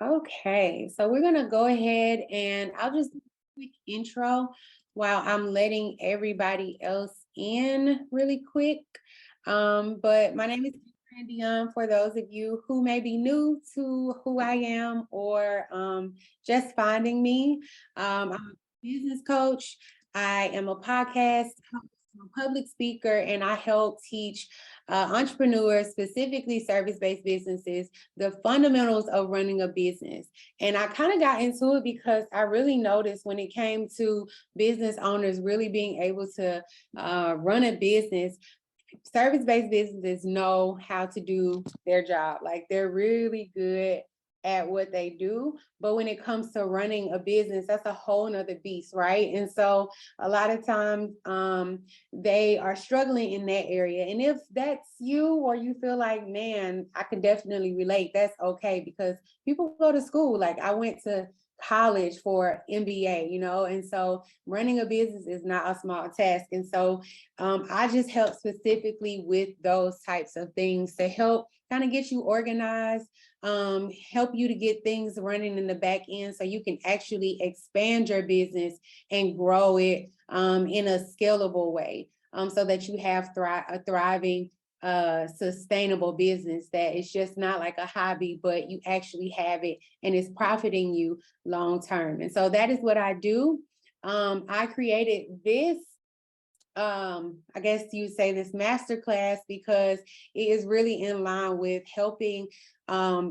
Okay, so we're gonna go ahead and I'll just do a quick intro while I'm letting everybody else in really quick. But my name is Randy. For those of you who may be new to who I am or just finding me, I'm a business coach. I am a podcast host, I'm a public speaker, and I help teach entrepreneurs, specifically service-based businesses, the fundamentals of running a business. And I kind of got into it because I really noticed when it came to business owners really being able to run a business, service-based businesses know how to do their job. Like they're really good at what they do. But when it comes to running a business, that's a whole nother beast, right? And so a lot of times they are struggling in that area. And if that's you or you feel like, man, I can definitely relate, that's okay, because people go to school. Like I went to college for MBA, and so running a business is not a small task. And so I just help specifically with those types of things to help kind of get you organized, help you to get things running in the back end so you can actually expand your business and grow it in a scalable way, so that you have a thriving sustainable business that is just not like a hobby, but you actually have it and it's profiting you long term. And so that is what I do. I created this I guess you say this masterclass because it is really in line with helping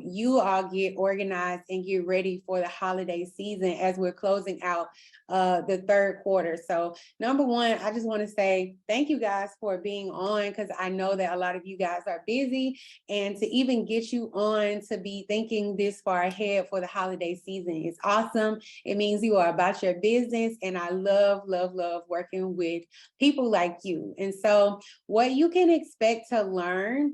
you all get organized and get ready for the holiday season as we're closing out the third quarter. So number one, I just want to say thank you guys for being on, because I know that a lot of you guys are busy, and to even get you on to be thinking this far ahead for the holiday season is awesome. It means you are about your business, and I love, love, love working with people like you. And so what you can expect to learn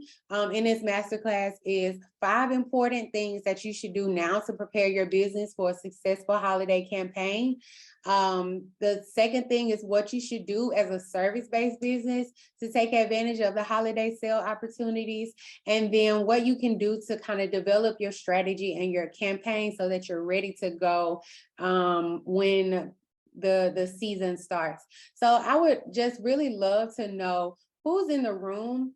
in this masterclass is 5 important things that you should do now to prepare your business for a successful holiday campaign. The second thing is what you should do as a service-based business to take advantage of the holiday sale opportunities, and then what you can do to kind of develop your strategy and your campaign so that you're ready to go when the season starts. So I would just really love to know who's in the room.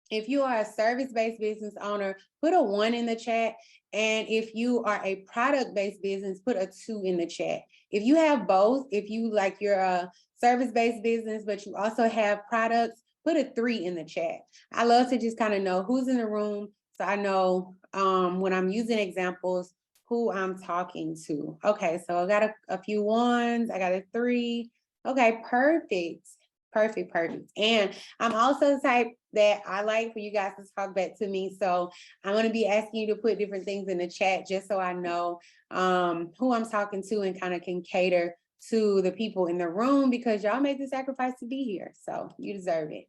If you are a service-based business owner, put a 1 in the chat. And if you are a product-based business, put a 2 in the chat. If you have both, if you like you're a service-based business, but you also have products, put a 3 in the chat. I love to just kind of know who's in the room, so I know when I'm using examples, who I'm talking to. Okay, so I got a few 1s, I got a 3. Okay, perfect. Perfect. And I'm also the type that I like for you guys to talk back to me. So I'm going to be asking you to put different things in the chat just so I know who I'm talking to and kind of can cater to the people in the room, because y'all made the sacrifice to be here. So you deserve it.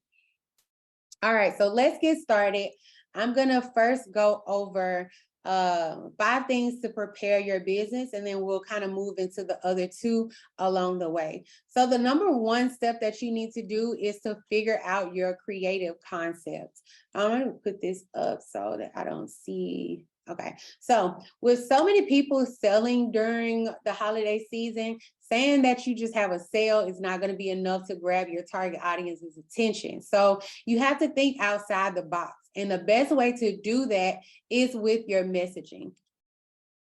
All right, so let's get started. I'm going to first go over 5 things to prepare your business, and then we'll kind of move into the other 2 along the way. So the number 1 step that you need to do is to figure out your creative concept. I'm going to put this up so that I don't see. Okay, so with so many people selling during the holiday season, saying that you just have a sale is not going to be enough to grab your target audience's attention. So you have to think outside the box. And the best way to do that is with your messaging.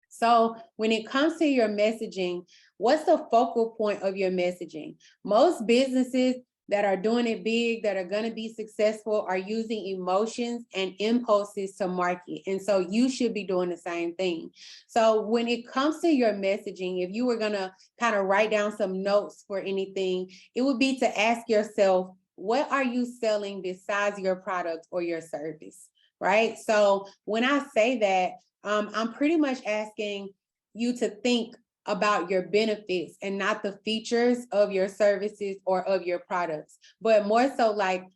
So when it comes to your messaging, what's the focal point of your messaging? Most businesses that are doing it big, that are going to be successful, are using emotions and impulses to market. And so you should be doing the same thing. So when it comes to your messaging, if you were going to kind of write down some notes for anything, it would be to ask yourself, what are you selling besides your product or your service, right? So when I say that, I'm pretty much asking you to think about your benefits and not the features of your services or of your products, but more so like,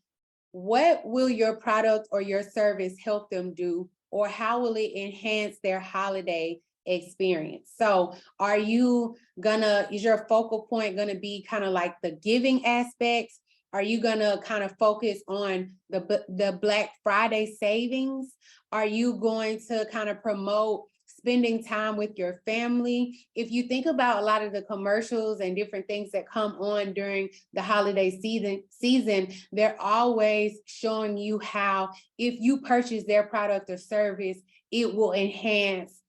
what will your product or your service help them do, or how will it enhance their holiday experience? So is your focal point gonna be kind of like the giving aspects? Are you gonna kind of focus on the Black Friday savings? Are you going to kind of promote spending time with your family. If you think about a lot of the commercials and different things that come on during the holiday season, they're always showing you how if you purchase their product or service, it will enhance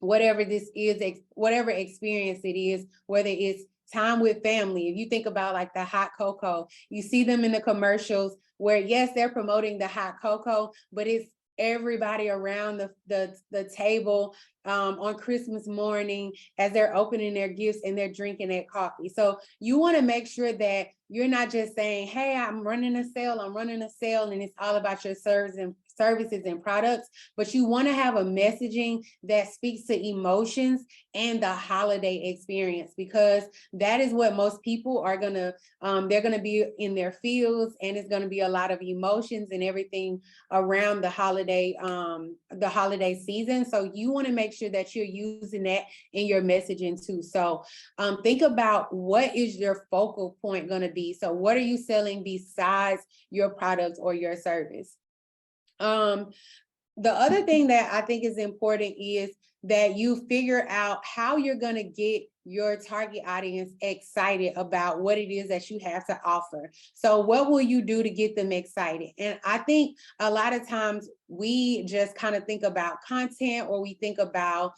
whatever this is, whatever experience it is, whether it's time with family. If you think about like the hot cocoa, you see them in the commercials where, yes, they're promoting the hot cocoa, but it's everybody around the table on Christmas morning as they're opening their gifts and they're drinking that coffee. So you want to make sure that you're not just saying, hey, I'm running a sale, and it's all about your services and products, but you want to have a messaging that speaks to emotions and the holiday experience, because that is what most people are gonna, they're gonna be in their fields, and it's gonna be a lot of emotions and everything around the holiday season. So you want to make sure that you're using that in your messaging too. So think about what is your focal point going to be. So what are you selling besides your product or your service? The other thing that I think is important is that you figure out how you're going to get your target audience excited about what it is that you have to offer. So what will you do to get them excited? And I think a lot of times we just kind of think about content, or we think about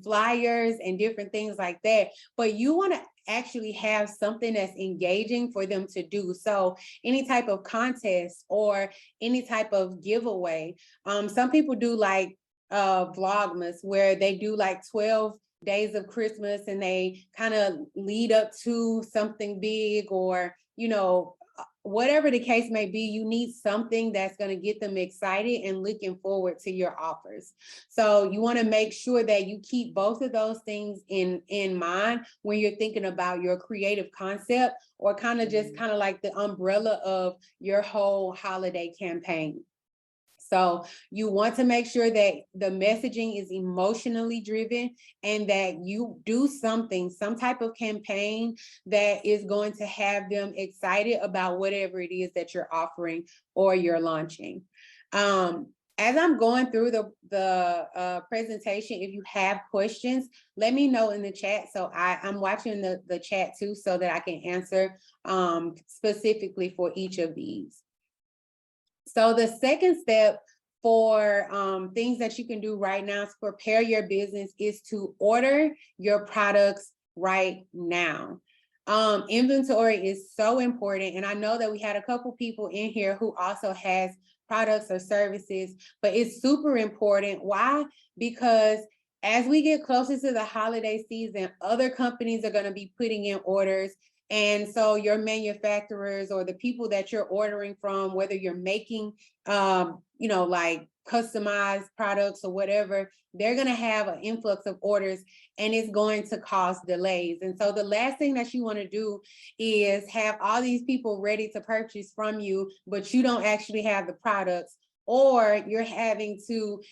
flyers and different things like that, but you want to actually have something that's engaging for them to do. So any type of contest or any type of giveaway. Some people do like Vlogmas, where they do like 12 days of Christmas and they kind of lead up to something big, or, you know, whatever the case may be, you need something that's going to get them excited and looking forward to your offers. So you want to make sure that you keep both of those things in mind when you're thinking about your creative concept, or kind of just kind of like the umbrella of your whole holiday campaign. So you want to make sure that the messaging is emotionally driven, and that you do something, some type of campaign that is going to have them excited about whatever it is that you're offering or you're launching. As I'm going through the presentation, if you have questions, let me know in the chat. So I'm watching the chat too, so that I can answer specifically for each of these. So the second step for things that you can do right now to prepare your business is to order your products right now. Inventory is so important. And I know that we had a couple people in here who also has products or services, but it's super important. Why? Because as we get closer to the holiday season, other companies are going to be putting in orders. And so your manufacturers or the people that you're ordering from, whether you're making, you know, like customized products or whatever, they're going to have an influx of orders, and it's going to cause delays. And so the last thing that you want to do is have all these people ready to purchase from you, but you don't actually have the products, or you're having to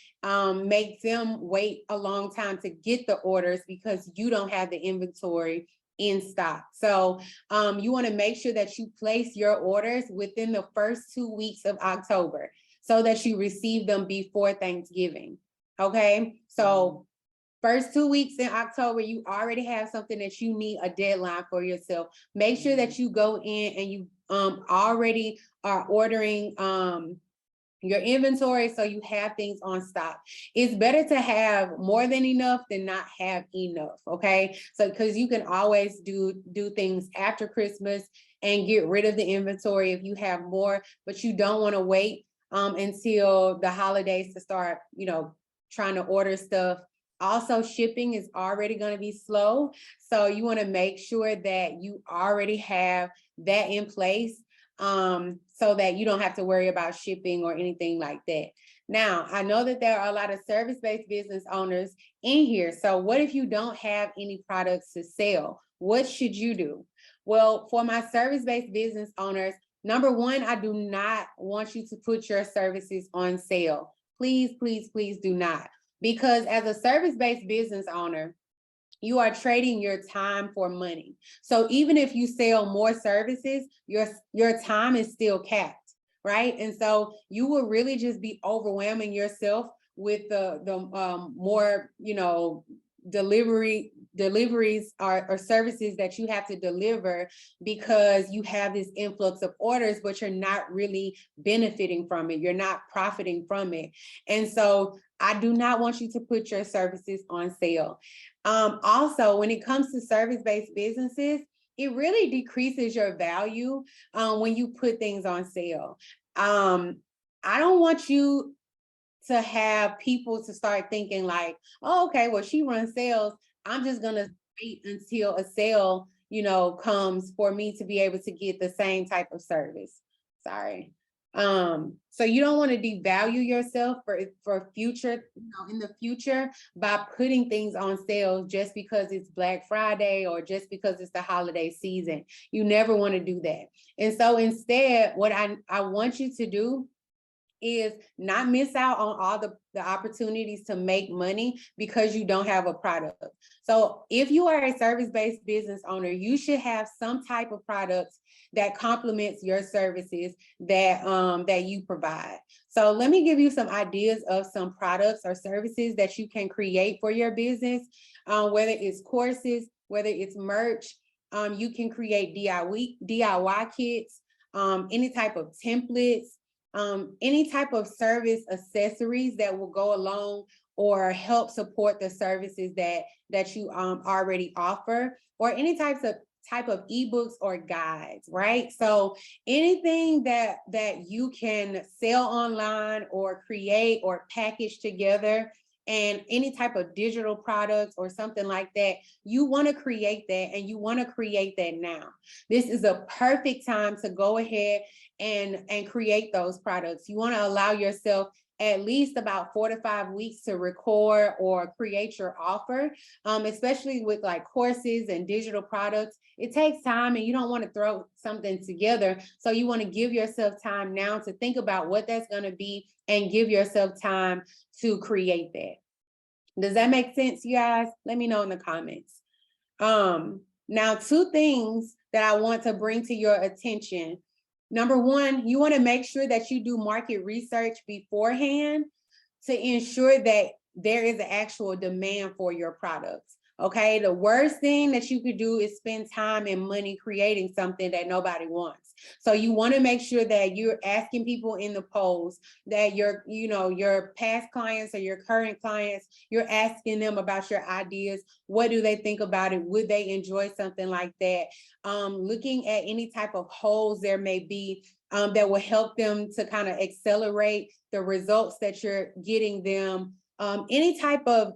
make them wait a long time to get the orders because you don't have the inventory in stock. So you want to make sure that you place your orders within the first 2 weeks of October, so that you receive them before Thanksgiving. Okay, so first 2 weeks in October, you already have something that you need a deadline for yourself. Make sure that you go in and you already are ordering your inventory, so you have things on stock. It's better to have more than enough than not have enough, okay? So because you can always do things after Christmas and get rid of the inventory if you have more, but you don't want to wait until the holidays to start, you know, trying to order stuff. Also, shipping is already going to be slow, so you want to make sure that you already have that in place, so that you don't have to worry about shipping or anything like that. Now, I know that there are a lot of service-based business owners in here. So what if you don't have any products to sell? What should you do? Well, for my service-based business owners, number one, I do not want you to put your services on sale. Please, please, please do not. Because as a service-based business owner, you are trading your time for money. So even if you sell more services, your time is still capped, right? And so you will really just be overwhelming yourself with the more, deliveries or services that you have to deliver, because you have this influx of orders, but you're not really benefiting from it. You're not profiting from it. And so I do not want you to put your services on sale. Also, when it comes to service-based businesses, it really decreases your value when you put things on sale. I don't want you to have people to start thinking like, oh, okay, well, she runs sales. I'm just gonna wait until a sale, comes for me to be able to get the same type of service. Sorry. So you don't want to devalue yourself for future, in the future, by putting things on sale just because it's Black Friday or just because it's the holiday season. You never want to do that. And so instead, what I want you to do is not miss out on all the opportunities to make money because you don't have a product. So if you are a service-based business owner, you should have some type of products that complements your services that you provide. So let me give you some ideas of some products or services that you can create for your business, whether it's courses, whether it's merch. You can create DIY kits, any type of templates, any type of service accessories that will go along or help support the services that you already offer, or any type of ebooks or guides, right? So anything that you can sell online or create or package together, and any type of digital products or something like that, you want to create that, and you want to create that now. This is a perfect time to go ahead and create those products. You want to allow yourself at least about 4 to 5 weeks to record or create your offer, especially with like courses and digital products. It takes time, and you don't want to throw something together. So you want to give yourself time now to think about what that's going to be, and give yourself time to create that. Does that make sense, you guys? Let me know in the comments. Now, 2 things that I want to bring to your attention. Number 1, you want to make sure that you do market research beforehand to ensure that there is an actual demand for your products. Okay, the worst thing that you could do is spend time and money creating something that nobody wants. So you want to make sure that you're asking people in the polls, that your past clients or your current clients, you're asking them about your ideas. What do they think about it? Would they enjoy something like that? Looking at any type of holes there may be that will help them to kind of accelerate the results that you're getting them. Any type of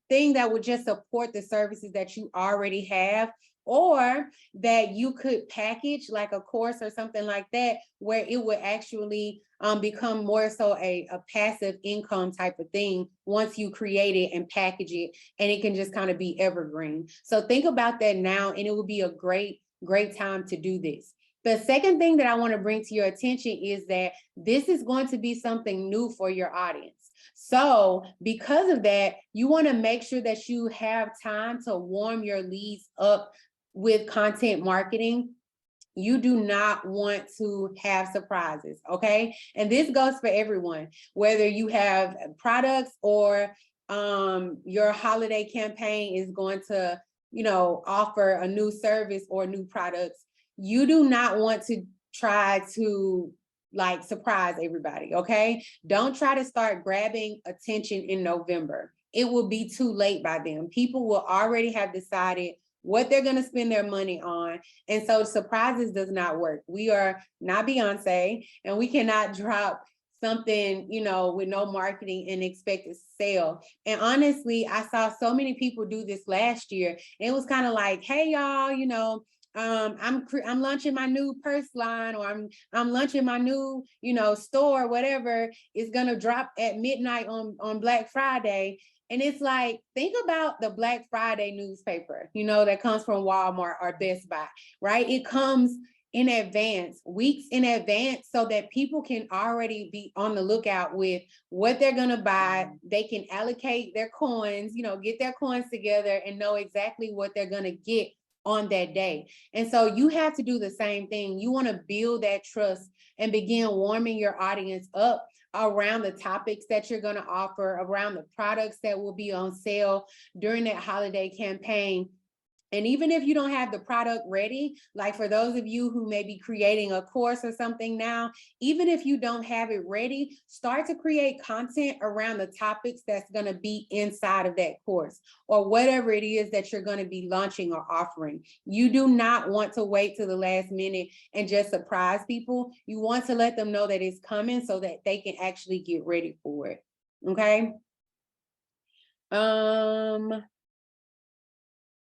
thing that would just support the services that you already have, or that you could package like a course or something like that, where it would actually become more so a passive income type of thing once you create it and package it, and it can just kind of be evergreen. So think about that now, and it will be a great time to do this. The second thing that I want to bring to your attention is that this is going to be something new for your audience. So because of that, you want to make sure that you have time to warm your leads up with content marketing. You do not want to have surprises, okay? And this goes for everyone, whether you have products or your holiday campaign is going to, offer a new service or new products. You do not want to try to like surprise everybody, okay? Don't try to start grabbing attention in November. It will be too late by then. People will already have decided what they're going to spend their money on. And so surprises does not work. We are not Beyonce, and we cannot drop something, with no marketing and expect a sale. And honestly, I saw so many people do this last year. It was kind of like, hey, y'all, I'm launching my new purse line, or I'm launching my new, store, whatever is gonna drop at midnight on Black Friday. And it's like, think about the Black Friday newspaper, that comes from Walmart or Best Buy, right? It comes in advance, weeks in advance, so that people can already be on the lookout with what they're gonna buy. They can allocate their coins, get their coins together and know exactly what they're gonna get on that day. And so you have to do the same thing. You want to build that trust and begin warming your audience up around the topics that you're going to offer, around the products that will be on sale during that holiday campaign. And even if you don't have the product ready, like for those of you who may be creating a course or something now, even if you don't have it ready, start to create content around the topics that's going to be inside of that course or whatever it is that you're going to be launching or offering. You do not want to wait till the last minute and just surprise people. You want to let them know that it's coming so that they can actually get ready for it. Okay.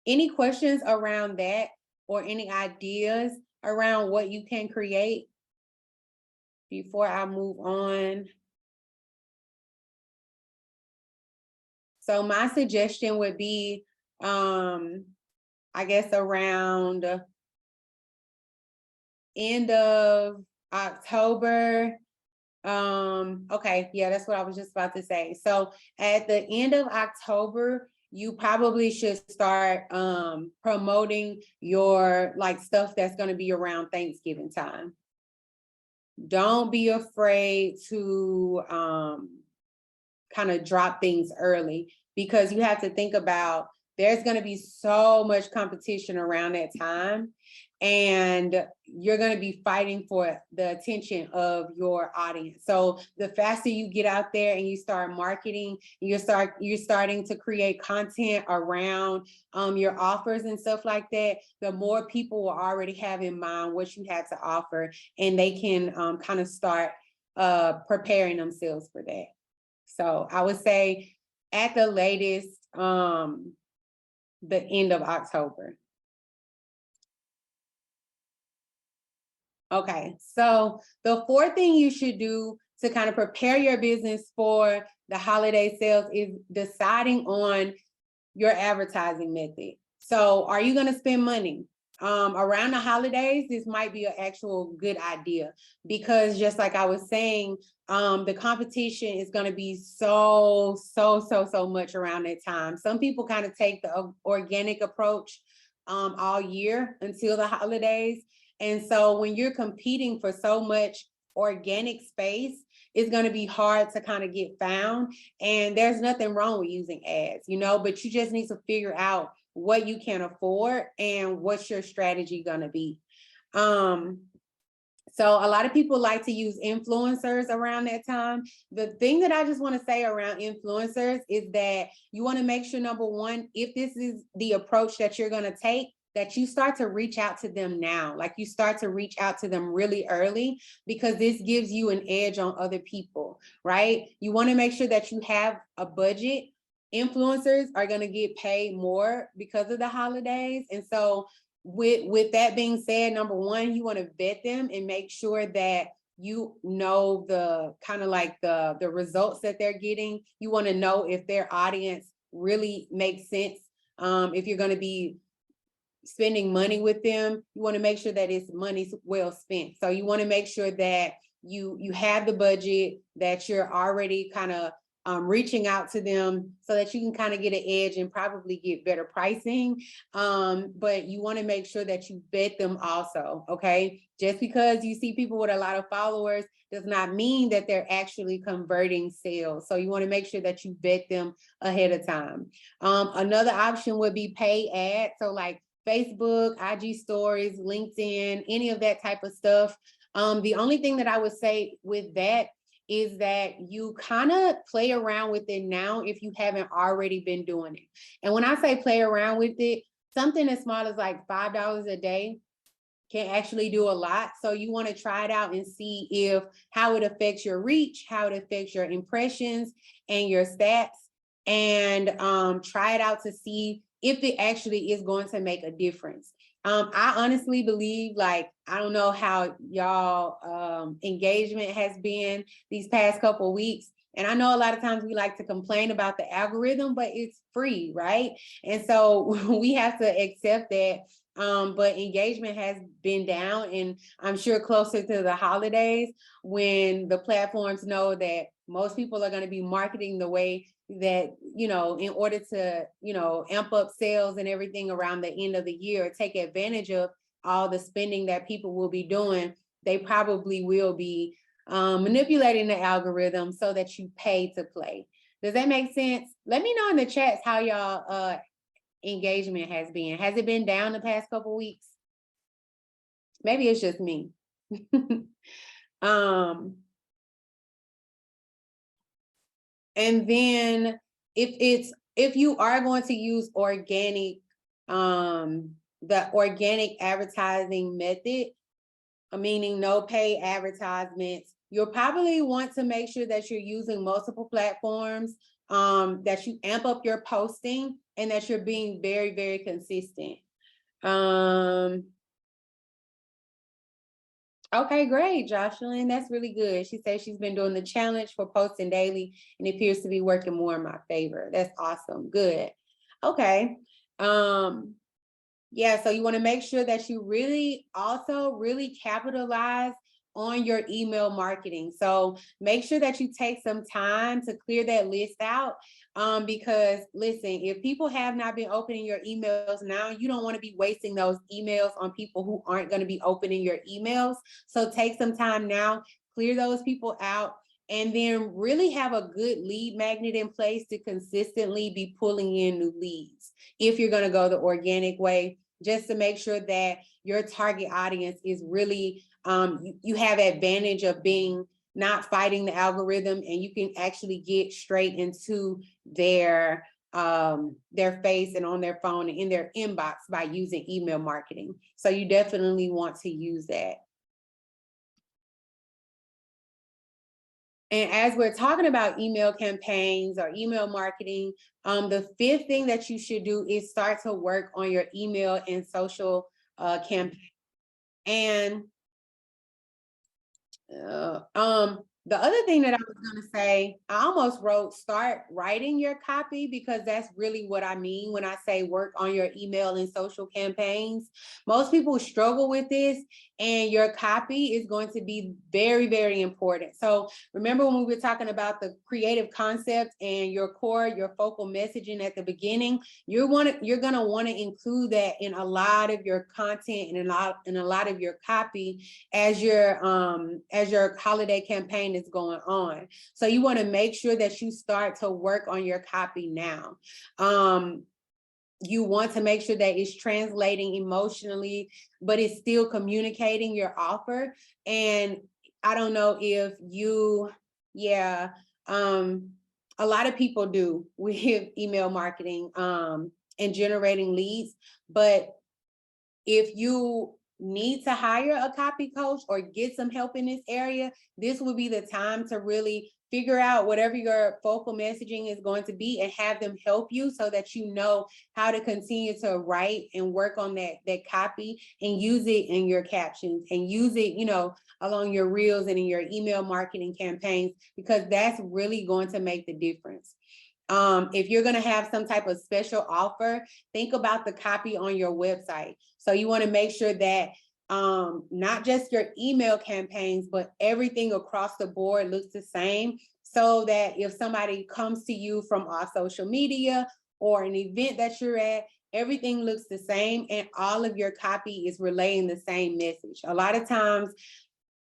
Any questions around that or any ideas around what you can create before I move on? So my suggestion would be, I guess around end of October. Okay, yeah, that's what I was just about to say. So at the end of October, you probably should start promoting your like stuff that's going to be around Thanksgiving time. Don't be afraid to kind of drop things early, because you have to think about there's going to be so much competition around that time, and you're going to be fighting for the attention of your audience. So the faster you get out there and you start marketing, you're starting to create content around your offers and stuff like that, the more people will already have in mind what you had to offer, and they can kind of start preparing themselves for that. So I would say at the latest, the end of October. Okay, so the fourth thing you should do to kind of prepare your business for the holiday sales is deciding on your advertising method. So are you going to spend money? Around the holidays, this might be an actual good idea, because just like I was saying, the competition is going to be so much around that time. Some people kind of take the organic approach all year until the holidays. And so when you're competing for so much organic space, it's going to be hard to kind of get found. And there's nothing wrong with using ads, but you just need to figure out what you can afford and what's your strategy going to be. So a lot of people like to use influencers around that time. The thing that I just want to say around influencers is that you want to make sure, number one, if this is the approach that you're going to take, that you start to reach out to them now. Like you start to reach out to them really early, because this gives you an edge on other people, right? You want to make sure that you have a budget. Influencers are going to get paid more because of the holidays. And so with that being said, number one, you want to vet them and make sure that you know the kind of like the results that they're getting. You want to know if their audience really makes sense. If you're going to be spending money with them, you want to make sure that it's money well spent. So you want to make sure that you have the budget, that you're already kind of reaching out to them so that you can kind of get an edge and probably get better pricing. But you want to make sure that you vet them also, okay? Just because you see people with a lot of followers does not mean that they're actually converting sales. So you want to make sure that you vet them ahead of time. Another option would be pay ads. So like Facebook, IG stories, LinkedIn, any of that type of stuff. The only thing that I would say with that is that you kind of play around with it now if you haven't already been doing it. And when I say play around with it, something as small as like $5 a day can actually do a lot. So you want to try it out and see how it affects your reach, how it affects your impressions and your stats, and try it out to see if it actually is going to make a difference. I honestly believe, like, I don't know how y'all engagement has been these past couple of weeks. And I know a lot of times we like to complain about the algorithm, but it's free, right? And so we have to accept that. But engagement has been down, and I'm sure closer to the holidays, when the platforms know that most people are going to be marketing the way that, in order to, amp up sales and everything around the end of the year, take advantage of all the spending that people will be doing, they probably will be manipulating the algorithm so that you pay to play. Does that make sense? Let me know in the chats how y'all engagement has been. Has it been down the past couple weeks? Maybe it's just me. And then if you are going to use organic, the organic advertising method, meaning no paid advertisements, you'll probably want to make sure that you're using multiple platforms, that you amp up your posting, and that you're being very, very consistent. Okay, great, Jocelyn. That's really good. She says she's been doing the challenge for posting daily and it appears to be working more in my favor. That's awesome. Good. Okay. Yeah, so you want to make sure that you really capitalize on your email marketing. So make sure that you take some time to clear that list out. Because listen, if people have not been opening your emails now, you don't want to be wasting those emails on people who aren't going to be opening your emails. So take some time now, clear those people out, and then really have a good lead magnet in place to consistently be pulling in new leads. If you're going to go the organic way, just to make sure that your target audience is really, you have advantage of being not fighting the algorithm, and you can actually get straight into their face and on their phone and in their inbox by using email marketing. So you definitely want to use that. And as we're talking about email campaigns or email marketing, the fifth thing that you should do is start to work on your email and social campaign. And the other thing that I was going to say, I almost wrote start writing your copy, because that's really what I mean when I say work on your email and social campaigns. Most people struggle with this, and your copy is going to be very, very important. So remember when we were talking about the creative concept and your core, your focal messaging at the beginning, you're going to want to include that in a lot of your content and in a lot of your copy as your holiday campaign is going on. So you want to make sure that you start to work on your copy now. You want to make sure that it's translating emotionally, but it's still communicating your offer. And I don't know if you, a lot of people do with email marketing and generating leads, but if you need to hire a copy coach or get some help in this area, this would be the time to really figure out whatever your focal messaging is going to be and have them help you so that you know how to continue to write and work on that copy and use it in your captions and use it, along your reels and in your email marketing campaigns, because that's really going to make the difference. If you're going to have some type of special offer, think about the copy on your website. So you want to make sure that not just your email campaigns, but everything across the board looks the same, so that if somebody comes to you from our social media or an event that you're at, everything looks the same and all of your copy is relaying the same message. A lot of times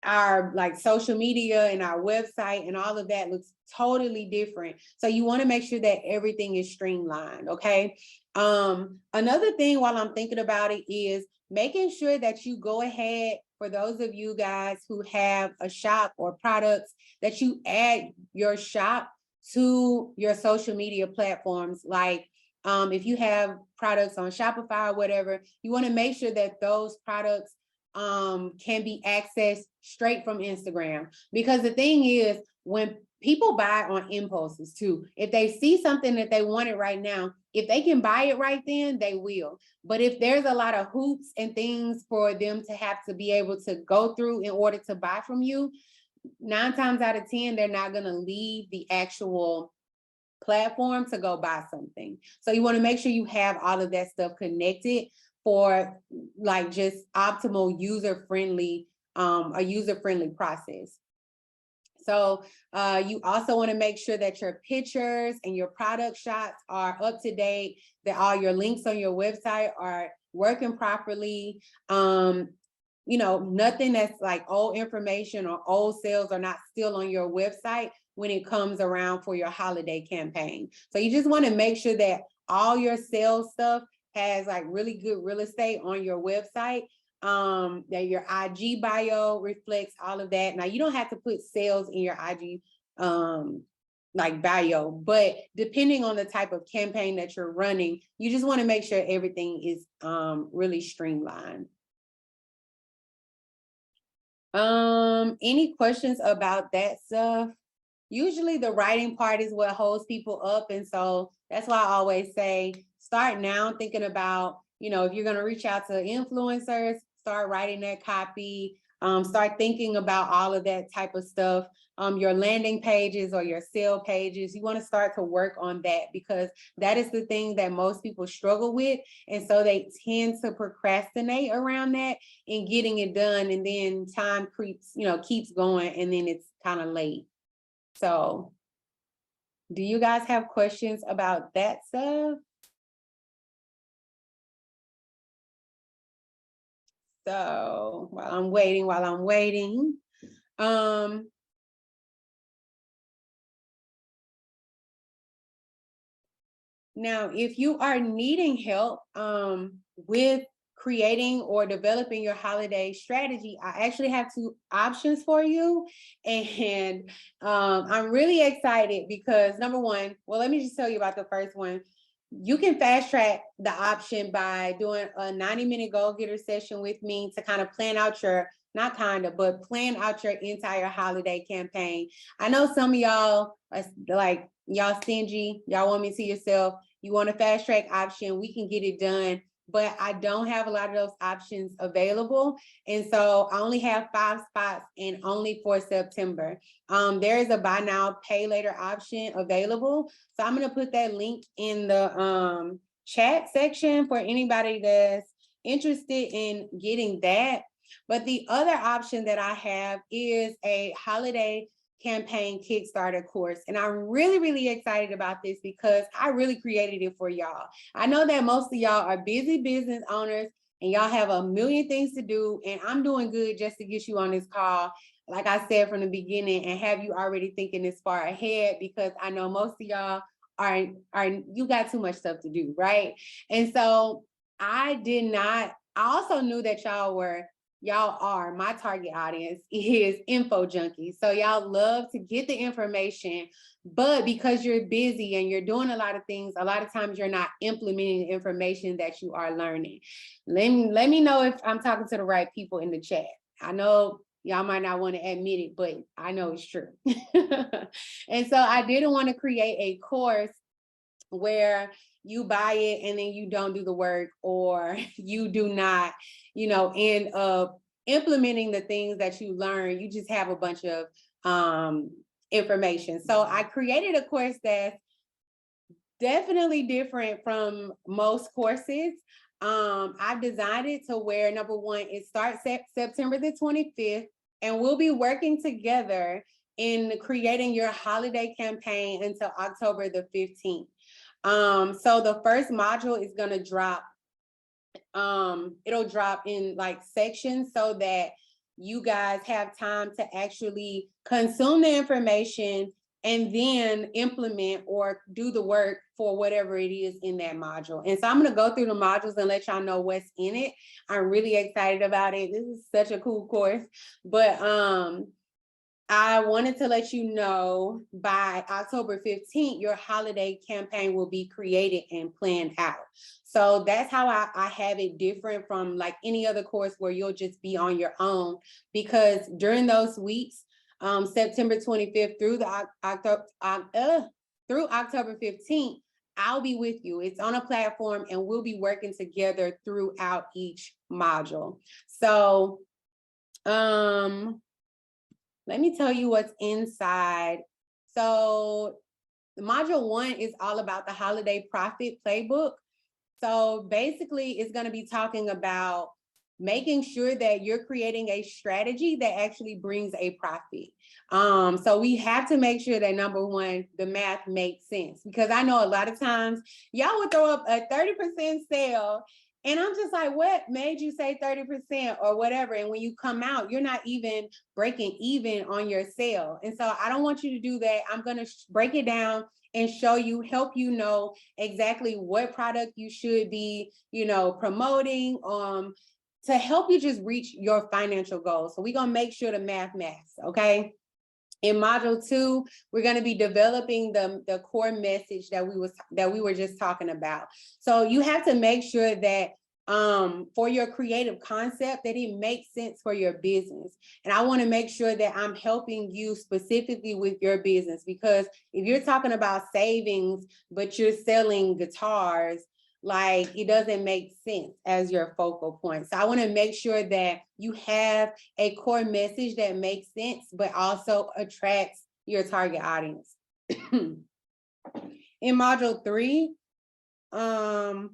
our social media and our website and all of that looks totally different. So you want to make sure that everything is streamlined. Okay. Another thing while I'm thinking about it is making sure that you go ahead, for those of you guys who have a shop or products, that you add your shop to your social media platforms. Like if you have products on Shopify or whatever, you want to make sure that those products can be accessed straight from Instagram. Because the thing is, when people buy on impulses too, if they see something that they wanted right now, if they can buy it right then, they will. But if there's a lot of hoops and things for them to have to be able to go through in order to buy from you, 9 times out of 10, they're not going to leave the actual platform to go buy something. So you want to make sure you have all of that stuff connected for just optimal user-friendly, a user-friendly process. So you also want to make sure that your pictures and your product shots are up to date, that all your links on your website are working properly. nothing that's like old information or old sales are not still on your website when it comes around for your holiday campaign. So you just want to make sure that all your sales stuff has like really good real estate on your website, that your IG bio reflects all of that. Now you don't have to put sales in your IG like bio, but depending on the type of campaign that you're running, you just want to make sure everything is really streamlined. Any questions about that stuff? Usually the writing part is what holds people up. And so that's why I always say, start now thinking about, if you're going to reach out to influencers, start writing that copy, start thinking about all of that type of stuff. Your landing pages or your sale pages, you want to start to work on that, because that is the thing that most people struggle with. And so they tend to procrastinate around that and getting it done. And then time keeps going, and then it's kind of late. So do you guys have questions about that stuff? So while I'm waiting, now, if you are needing help with creating or developing your holiday strategy, I actually have 2 options for you. And I'm really excited because number one, well, let me just tell you about the first one. You can fast track the option by doing a 90-minute goal getter session with me to kind of plan out your, plan out your entire holiday campaign. I know some of y'all are like, y'all stingy, y'all want me to see yourself. You want a fast track option, we can get it done, but I don't have a lot of those options available. And so I only have 5 spots and only for September. There is a buy now, pay later option available. So I'm gonna put that link in the chat section for anybody that's interested in getting that. But the other option that I have is a holiday campaign Kickstarter course. And I'm really, really excited about this because I really created it for y'all. I know that most of y'all are busy business owners and y'all have a million things to do. And I'm doing good just to get you on this call, like I said from the beginning, and have you already thinking this far ahead, because I know most of y'all are you got too much stuff to do, right? And so I also knew that y'all are, my target audience is info junkies. So y'all love to get the information, but because you're busy and you're doing a lot of things, a lot of times you're not implementing the information that you are learning. Let me know if I'm talking to the right people in the chat. I know y'all might not want to admit it, but I know it's true. And so I didn't want to create a course where you buy it and then you don't do the work, or you do not, end up implementing the things that you learn. You just have a bunch of information. So I created a course that's definitely different from most courses. I've designed it to where, number one, it starts September the 25th, and we'll be working together in creating your holiday campaign until October the 15th. So the first module is going to drop. It'll drop in like sections so that you guys have time to actually consume the information and then implement or do the work for whatever it is in that module. And so I'm going to go through the modules and let y'all know what's in it. I'm really excited about it. This is such a cool course, but I wanted to let you know by October 15th, your holiday campaign will be created and planned out. So that's how I have it different from like any other course where you'll just be on your own, because during those weeks, September 25th through October 15th, I'll be with you. It's on a platform and we'll be working together throughout each module. So, let me tell you what's inside. So module 1 is all about the holiday profit playbook. So basically it's going to be talking about making sure that you're creating a strategy that actually brings a profit. So we have to make sure that, number one, the math makes sense, because I know a lot of times y'all would throw up a 30% sale And I'm just like, what made you say 30% or whatever? And when you come out, you're not even breaking even on your sale. And so I don't want you to do that. I'm going to break it down and show you, help you know exactly what product you should be, promoting, to help you just reach your financial goals. So we're going to make sure the math, okay? In module 2, we're going to be developing the core message that we were just talking about. So you have to make sure that for your creative concept that it makes sense for your business. And I want to make sure that I'm helping you specifically with your business, because if you're talking about savings, but you're selling guitars, like it doesn't make sense as your focal point. So I want to make sure that you have a core message that makes sense, but also attracts your target audience. In module 3, in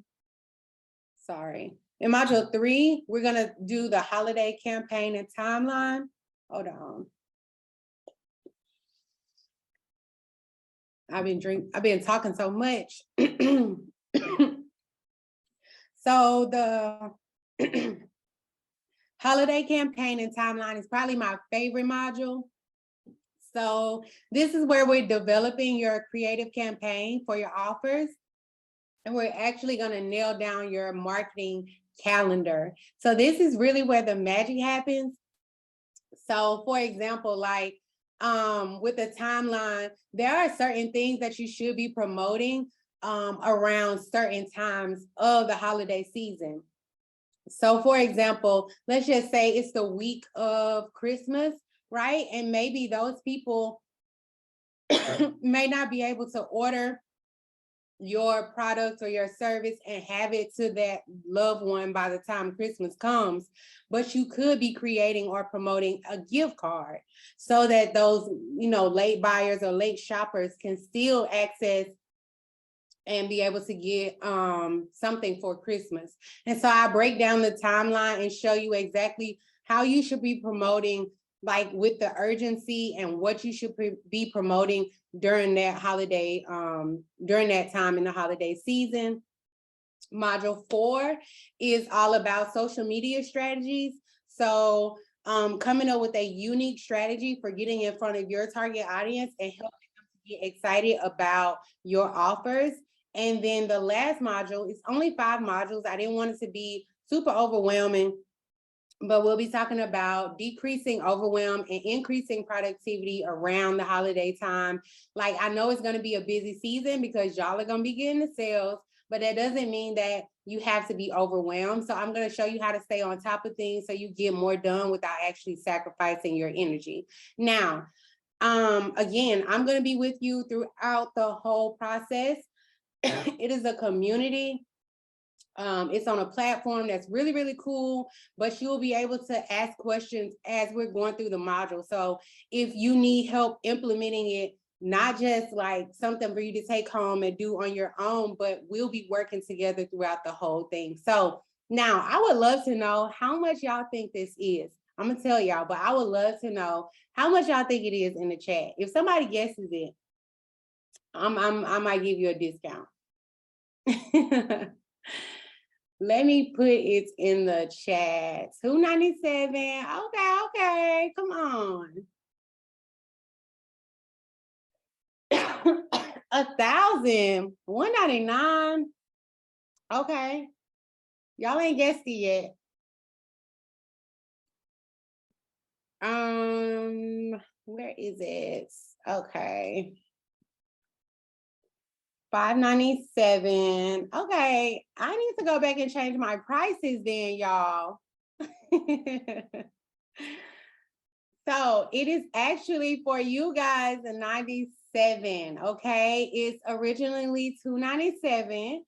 module 3, we're going to do the holiday campaign and timeline. Hold on. I've been talking so much. So the holiday campaign and timeline is probably my favorite module. So this is where we're developing your creative campaign for your offers. And we're actually going to nail down your marketing calendar. So this is really where the magic happens. So for example, like with the timeline, there are certain things that you should be promoting around certain times of the holiday season. So for example, let's just say it's the week of Christmas, right? And maybe those people may not be able to order your product or your service and have it to that loved one by the time Christmas comes, but you could be creating or promoting a gift card so that those, late buyers or late shoppers can still access and be able to get something for Christmas. And so I break down the timeline and show you exactly how you should be promoting, like with the urgency, and what you should be promoting during that holiday, during that time in the holiday season. Module 4 is all about social media strategies. So coming up with a unique strategy for getting in front of your target audience and helping them to get excited about your offers. And then the last module is only 5 modules. I didn't want it to be super overwhelming, but we'll be talking about decreasing overwhelm and increasing productivity around the holiday time. Like, I know it's going to be a busy season because y'all are going to be getting the sales, but that doesn't mean that you have to be overwhelmed. So I'm going to show you how to stay on top of things so you get more done without actually sacrificing your energy. Now, again, I'm going to be with you throughout the whole process. It is a community. It's on a platform that's really, really cool, but you'll be able to ask questions as we're going through the module. So if you need help implementing it, not just like something for you to take home and do on your own, but we'll be working together throughout the whole thing. So now I would love to know how much y'all think this is. I'm gonna tell y'all, but I would love to know how much y'all think it is in the chat. If somebody guesses it, I might give you a discount. Let me put it in the chat. $297. Okay. Come on. 1,000. $199. Okay. Y'all ain't guessed it yet. Where is it? Okay. $597. Okay, I need to go back and change my prices then, y'all. So it is actually for you guys a 97. Okay, it's originally $297,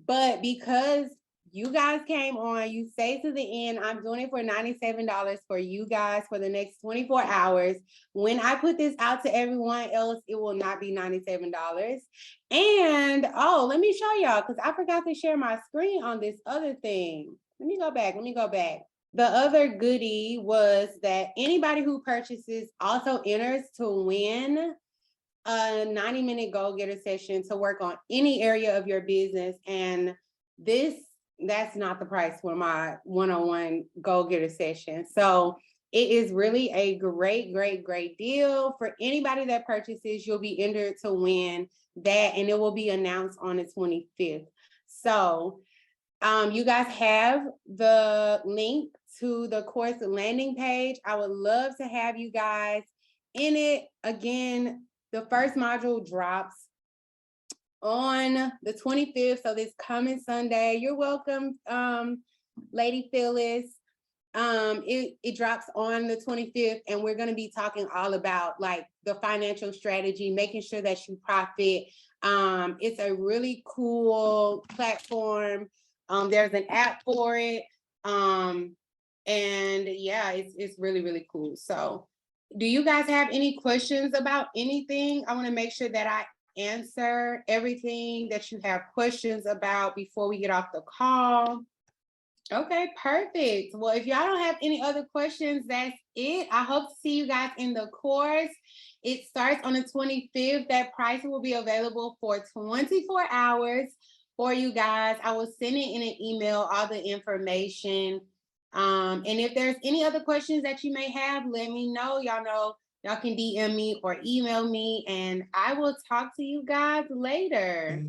but because you guys came on, you stayed to the end, I'm doing it for $97 for you guys for the next 24 hours. When I put this out to everyone else, it will not be $97. And let me show y'all, because I forgot to share my screen on this other thing. Let me go back. The other goodie was that anybody who purchases also enters to win a 90-minute goal getter session to work on any area of your business. And this that's not the price for my one-on-one goal getter session. So it is really a great, great, great deal for anybody that purchases. You'll be entered to win that, and it will be announced on the 25th. So you guys have the link to the course landing page. I would love to have you guys in it. Again, the first module drops on the 25th, so this coming Sunday. You're welcome, Lady Phyllis. It drops on the 25th, and we're going to be talking all about like the financial strategy, making sure that you profit. It's a really cool platform. There's an app for it. And yeah, it's really, really cool. So do you guys have any questions about anything? I want to make sure that I answer everything that you have questions about before we get off the call. Okay, perfect. Well, if y'all don't have any other questions, that's it. I hope to see you guys in the course. It starts on the 25th. That price will be available for 24 hours for you guys. I will send it in an email, all the information. And if there's any other questions that you may have, let me know. Y'all can DM me or email me, and I will talk to you guys later.